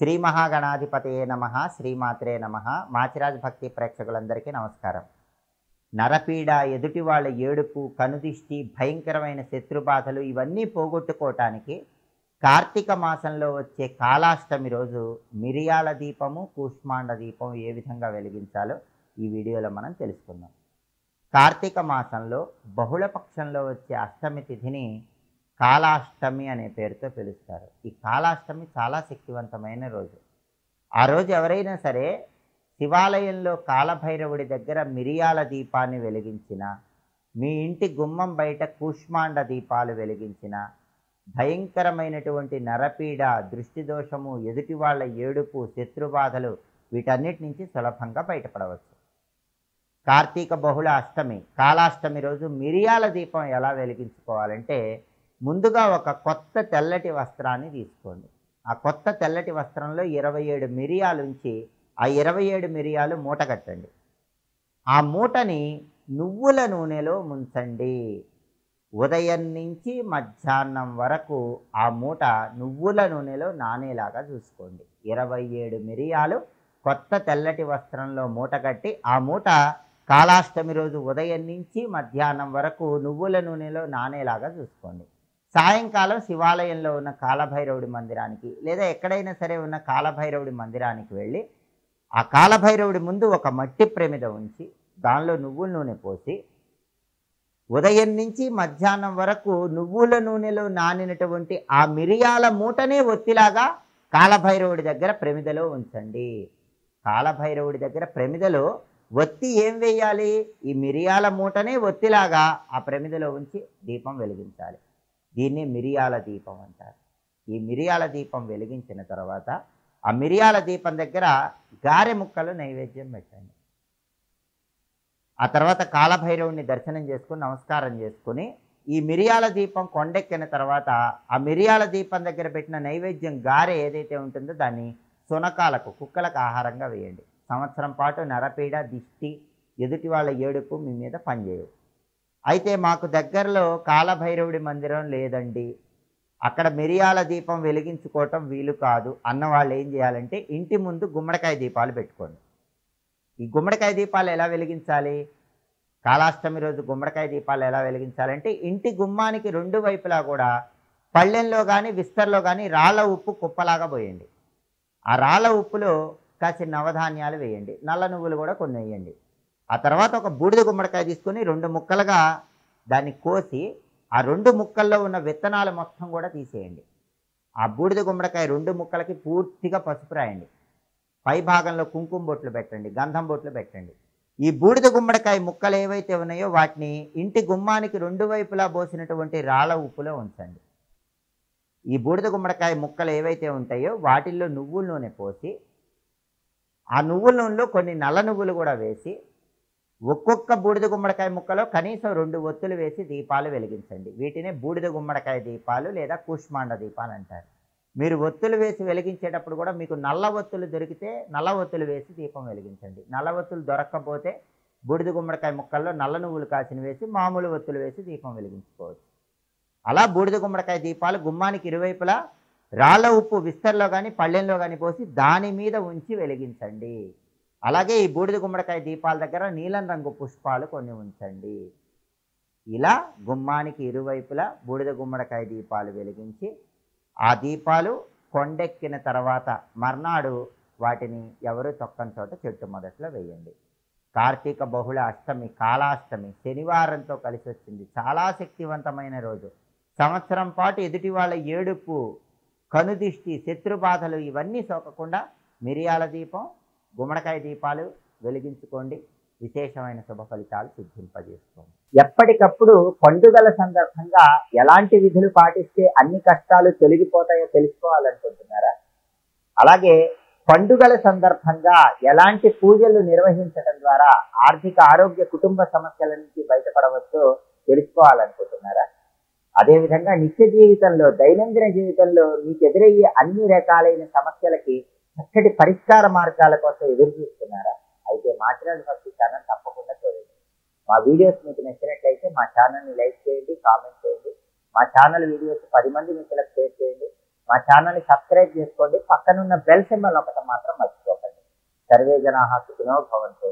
శ్రీ మహాగణాధిపతయే నమః, శ్రీమాత్రే నమః. మాచిరాజ్ భక్తి ప్రేక్షకులందరికీ నమస్కారం. నరపీడ, ఎదుటి వాళ్ళ ఏడుపు, కనుదిష్టి, భయంకరమైన శత్రుబాధలు ఇవన్నీ పోగొట్టుకోవటానికి కార్తీక మాసంలో వచ్చే కాలాష్టమి రోజు మిరియాల దీపము, కూష్మాండ దీపం ఏ విధంగా వెలిగించాలో ఈ వీడియోలో మనం తెలుసుకుందాం. కార్తీక మాసంలో బహుళపక్షంలో వచ్చే అష్టమి తిథిని కాలాష్టమి అనే పేరుతో పిలుస్తారు. ఈ కాలాష్టమి చాలా శక్తివంతమైన రోజు. ఆ రోజు ఎవరైనా సరే శివాలయంలో కాలభైరవుడి దగ్గర మిరియాల దీపాన్ని వెలిగించిన, మీ ఇంటి గుమ్మం బయట కూష్మాండ దీపాలు వెలిగించిన, భయంకరమైనటువంటి నరపీడ, దృష్టి దోషము, ఎదుటి వాళ్ళ ఏడుపు, శత్రుబాధలు వీటన్నిటి నుంచి సులభంగా బయటపడవచ్చు. కార్తీక బహుళ అష్టమి కాలాష్టమి రోజు మిరియాల దీపం ఎలా వెలిగించుకోవాలంటే, ముందుగా ఒక కొత్త తెల్లటి వస్త్రాన్ని తీసుకోండి. ఆ కొత్త తెల్లటి వస్త్రంలో 27 మిరియాలు ఉంచి ఆ 27 మిరియాలు మూట కట్టండి. ఆ మూటని నువ్వుల నూనెలో ముంచండి. ఉదయం నుంచి మధ్యాహ్నం వరకు ఆ మూట నువ్వుల నూనెలో నానేలాగా చూసుకోండి. 27 మిరియాలు కొత్త తెల్లటి వస్త్రంలో మూట కట్టి ఆ మూట కాలాష్టమి రోజు ఉదయం నుంచి మధ్యాహ్నం వరకు నువ్వుల నూనెలో నానేలాగా చూసుకోండి. సాయంకాలం శివాలయంలో ఉన్న కాలభైరవుడి మందిరానికి లేదా ఎక్కడైనా సరే ఉన్న కాలభైరవుడి మందిరానికి వెళ్ళి ఆ కాలభైరవుడి ముందు ఒక మట్టి ప్రమిద ఉంచి దానిలో నువ్వుల నూనె పోసి ఉదయం నుంచి మధ్యాహ్నం వరకు నువ్వుల నూనెలో నానినటువంటి ఆ మిరియాల మూటనే ఒత్తిలాగా కాలభైరవుడి దగ్గర ప్రమిదలో ఉంచండి. కాలభైరవుడి దగ్గర ప్రమిదలో ఒత్తి ఏం వేయాలి? ఈ మిరియాల మూటనే ఒత్తిలాగా ఆ ప్రమిదలో ఉంచి దీపం వెలిగించాలి. దీన్ని మిరియాల దీపం అంటారు. ఈ మిరియాల దీపం వెలిగించిన తర్వాత ఆ మిరియాల దీపం దగ్గర గారె ముక్కలు నైవేద్యం పెట్టండి. ఆ తర్వాత కాలభైరవుడిని దర్శనం చేసుకుని నమస్కారం చేసుకుని ఈ మిరియాల దీపం కొండెక్కిన తర్వాత ఆ మిరియాల దీపం దగ్గర పెట్టిన నైవేద్యం గారె ఏదైతే ఉంటుందో దాన్ని సునకాలకు, కుక్కలకు ఆహారంగా వేయండి. సంవత్సరం పాటు నరపీడ, దిష్టి, ఎదుటి వాళ్ళ ఏడుపు మీ మీద పనిచేయవు. అయితే మాకు దగ్గరలో కాలభైరవుడి మందిరం లేదండి, అక్కడ మిరియాల దీపం వెలిగించుకోవటం వీలు కాదు అన్న వాళ్ళు ఏం చేయాలంటే ఇంటి ముందు గుమ్మడికాయ దీపాలు పెట్టుకోండి. ఈ గుమ్మడికాయ దీపాలు ఎలా వెలిగించాలి? కాలాష్టమి రోజు గుమ్మడికాయ దీపాలు ఎలా వెలిగించాలంటే ఇంటి గుమ్మానికి రెండు వైపులా కూడా పళ్ళెంలో కానీ విస్తర్లో కానీ రాళ్ళ ఉప్పు కుప్పలాగా పోయండి. ఆ రాళ్ళ ఉప్పులో కాసి నవధాన్యాలు వేయండి, నల్ల నువ్వులు కూడా కొన్ని వేయండి. ఆ తర్వాత ఒక బూడిద గుమ్మడికాయ తీసుకొని 2 ముక్కలుగా దాన్ని కోసి ఆ 2 ముక్కల్లో ఉన్న విత్తనాలు మొత్తం కూడా తీసేయండి. ఆ బూడిద గుమ్మడికాయ 2 ముక్కలకి పూర్తిగా పసుపు రాయండి. పై భాగంలో కుంకుమ బొట్లు పెట్టండి, గంధం బొట్లు పెట్టండి. ఈ బూడిద గుమ్మడికాయ ముక్కలు ఏవైతే ఉన్నాయో వాటిని ఇంటి గుమ్మానికి 2 వైపులా పోసినటువంటి రాళ్ళ ఉప్పులో ఉంచండి. ఈ బూడిద గుమ్మడికాయ ముక్కలు ఏవైతే ఉంటాయో వాటిల్లో నువ్వుల నూనె పోసి ఆ నువ్వుల నూనెలో కొన్ని నల్ల నువ్వులు కూడా వేసి ఒక్కొక్క బూడిద గుమ్మడికాయ ముక్కలో కనీసం 2 ఒత్తులు వేసి దీపాలు వెలిగించండి. వీటినే బూడిద గుమ్మడికాయ దీపాలు లేదా కూష్మాండ దీపాలు అంటారు. మీరు ఒత్తులు వేసి వెలిగించేటప్పుడు కూడా మీకు నల్ల ఒత్తులు దొరికితే నల్ల ఒత్తులు వేసి దీపం వెలిగించండి. నల్ల ఒత్తులు దొరక్కపోతే బూడిద గుమ్మడికాయ ముక్కల్లో నల్ల నువ్వులు కాసిన వేసి మామూలు ఒత్తులు వేసి దీపం వెలిగించుకోవచ్చు. అలా బూడిద గుమ్మడికాయ దీపాలు గుమ్మానికి ఇరువైపులా రాళ్ళ ఉప్పు విస్తర్లో కానీ పళ్ళెంలో కానీ పోసి దాని మీద ఉంచి వెలిగించండి. అలాగే ఈ బూడిద గుమ్మడికాయ దీపాల దగ్గర నీలం రంగు పుష్పాలు కొన్ని ఉంచండి. ఇలా గుమ్మానికి ఇరువైపులా బూడిద గుమ్మడికాయ దీపాలు వెలిగించి ఆ దీపాలు కొండెక్కిన తర్వాత మర్నాడు వాటిని ఎవరు తొక్కని చోట చెట్టు మొదట్లో వేయండి. కార్తీక బహుళ అష్టమి కాలాష్టమి శనివారంతో కలిసి వచ్చింది. చాలా శక్తివంతమైన రోజు. సంవత్సరం పాటు ఎదుటి వాళ్ళ ఏడుపు, కనుదిష్టి, శత్రుబాధలు ఇవన్నీ సోకకుండా మిరియాల దీపం, గుమ్మడికాయ దీపాలు వెలిగించుకోండి. విశేషమైన శుభ ఫలితాలు సిద్ధింపజేసుకోండి. ఎప్పటికప్పుడు పండుగల సందర్భంగా ఎలాంటి విధులు పాటిస్తే అన్ని కష్టాలు తొలగిపోతాయో తెలుసుకోవాలనుకుంటున్నారా? అలాగే పండుగల సందర్భంగా ఎలాంటి పూజలు నిర్వహించడం ద్వారా ఆర్థిక, ఆరోగ్య, కుటుంబ సమస్యల నుంచి బయటపడవచ్చో తెలుసుకోవాలనుకుంటున్నారా? అదేవిధంగా నిత్య జీవితంలో, దైనందిన జీవితంలో మీకు ఎదురయ్యే అన్ని రకాలైన సమస్యలకి చక్కటి పరిష్కార మార్గాల కోసం ఎదురు చూస్తున్నారా? అయితే మాచిరాజ్ భక్తి ఛానల్ తప్పకుండా చూడండి. మా వీడియోస్ మీకు నచ్చినట్లయితే మా ఛానల్ని లైక్ చేయండి, కామెంట్ చేయండి. మా ఛానల్ వీడియోస్ 10 మంది మిత్రులకు షేర్ చేయండి. మా ఛానల్ని సబ్స్క్రైబ్ చేసుకోండి. పక్కనున్న బెల్ సింబల్ ఒకటి మాత్రం మర్చిపోకండి. సర్వే జనాః సుఖినో భవంతు.